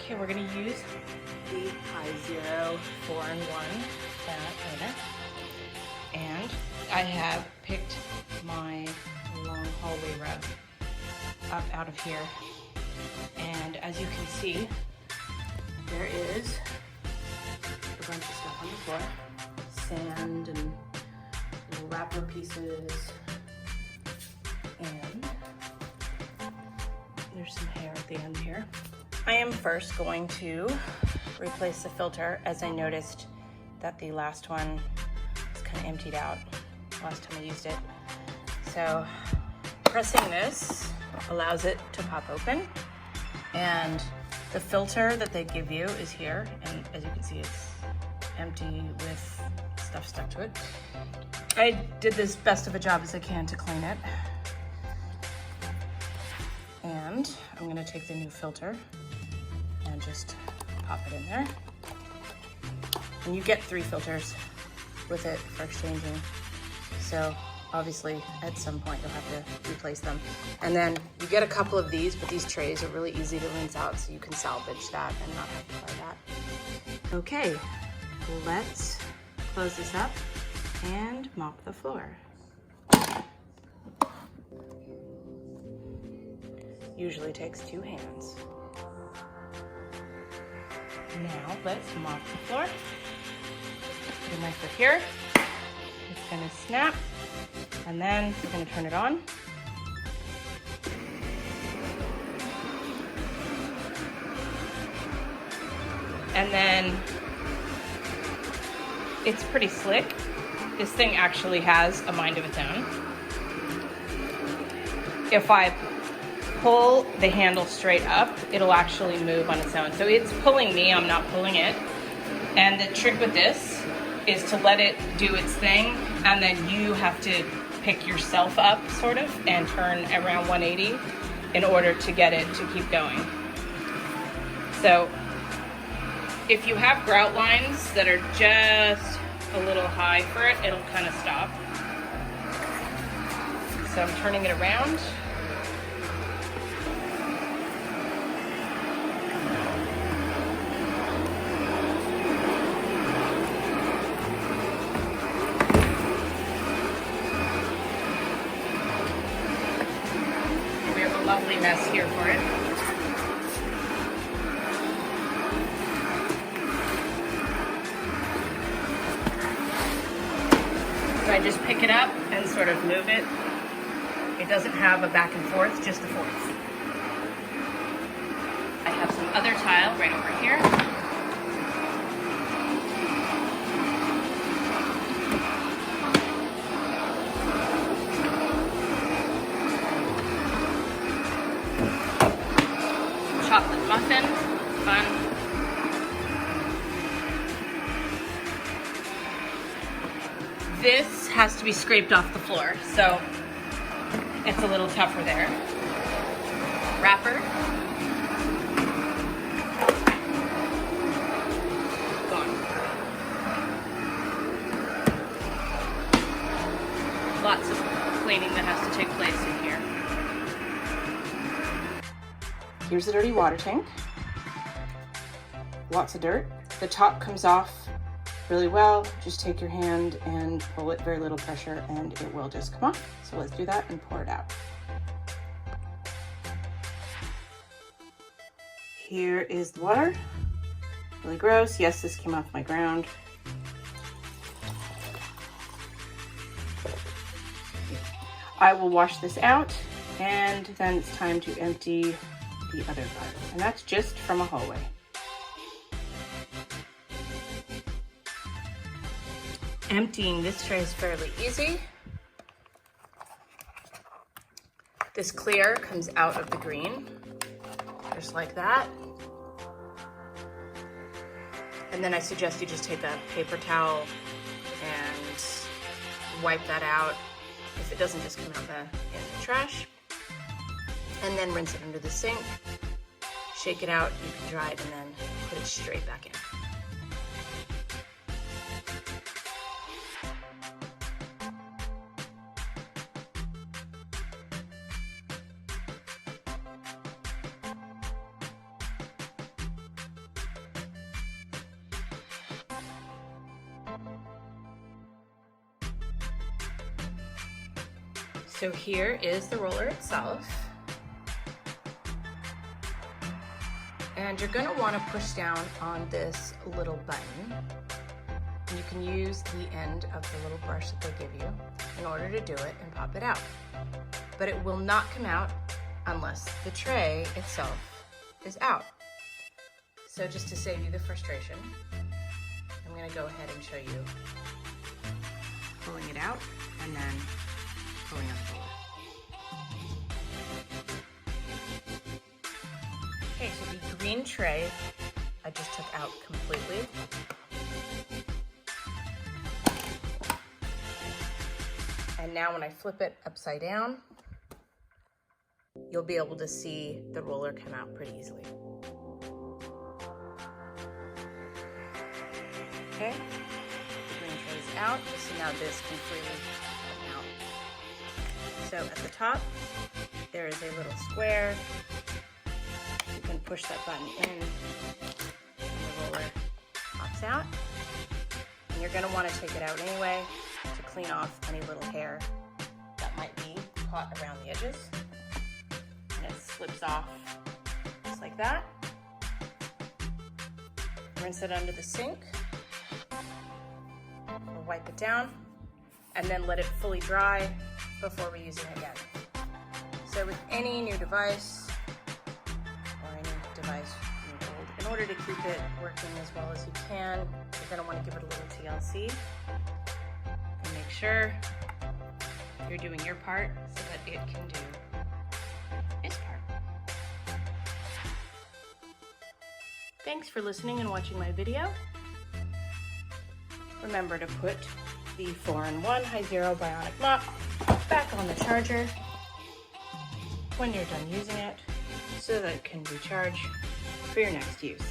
Okay, we're going to use the HIZERO 4-in-1 cleaner. And I have picked my long hallway rug up out of here. And as you can see, there is a bunch of stuff on the floor. Sand and little wrapper pieces. And there's some hair at the end here. I am first going to replace the filter, as I noticed that the last one was kind of emptied out last time I used it. So pressing this allows it to pop open, and the filter that they give you is here, and as you can see, it's empty with stuff stuck to it. I did this best of a job as I can to clean it. And I'm gonna take the new filter and just pop it in there. And you get 3 filters with it for exchanging. So obviously at some point you'll have to replace them. And then you get a couple of these, but these trays are really easy to rinse out, so you can salvage that and not have to buy that. Okay, let's close this up and mop the floor. Usually takes 2 hands. Now let's mop the floor. Put my foot here. It's gonna snap, and then we're gonna turn it on. And then it's pretty slick. This thing actually has a mind of its own. If I pull the handle straight up, it'll actually move on its own. So it's pulling me, I'm not pulling it. And the trick with this is to let it do its thing, and then you have to pick yourself up, sort of, and turn around 180 in order to get it to keep going. So if you have grout lines that are just a little high for it, it'll kind of stop. So I'm turning it around. Lovely mess here for it. So I just pick it up and sort of move it. It doesn't have a back and forth, just a forth. I have some other tile right over here. Chocolate muffin, fun. This has to be scraped off the floor, so it's a little tougher there. Wrapper. Gone. Lots of cleaning that has to take place in here. Here's the dirty water tank. Lots of dirt. The top comes off really well. Just take your hand and pull it, very little pressure, and it will just come off. So let's do that and pour it out. Here is the water. Really gross. Yes, this came off my ground. I will wash this out, and then it's time to empty the other part, and that's just from a hallway. Emptying this tray is fairly easy. This clear comes out of the green, just like that. And then I suggest you just take a paper towel and wipe that out if it doesn't just come out in the trash. And then rinse it under the sink, shake it out, you can dry it, and then put it straight back in. So here is the roller itself. And you're gonna wanna push down on this little button. And you can use the end of the little brush that they give you in order to do it and pop it out. But it will not come out unless the tray itself is out. So just to save you the frustration, I'm gonna go ahead and show you pulling it out and then pulling up the roller. Okay, so the green tray I just took out completely. And now when I flip it upside down, you'll be able to see the roller come out pretty easily. Okay, the green tray is out, so now this can freely come out. So at the top, there is a little square. You can push that button in, and the roller pops out. And you're gonna wanna take it out anyway to clean off any little hair that might be caught around the edges. And it slips off just like that. Rinse it under the sink, or wipe it down, and then let it fully dry before reusing again. So with any new device, or any device you hold, in order to keep it working as well as you can, you're gonna wanna give it a little TLC. And make sure you're doing your part so that it can do its part. Thanks for listening and watching my video. Remember to put the 4-in-1 HIZERO Bionic mop back on the charger when you're done using it so that it can recharge for your next use.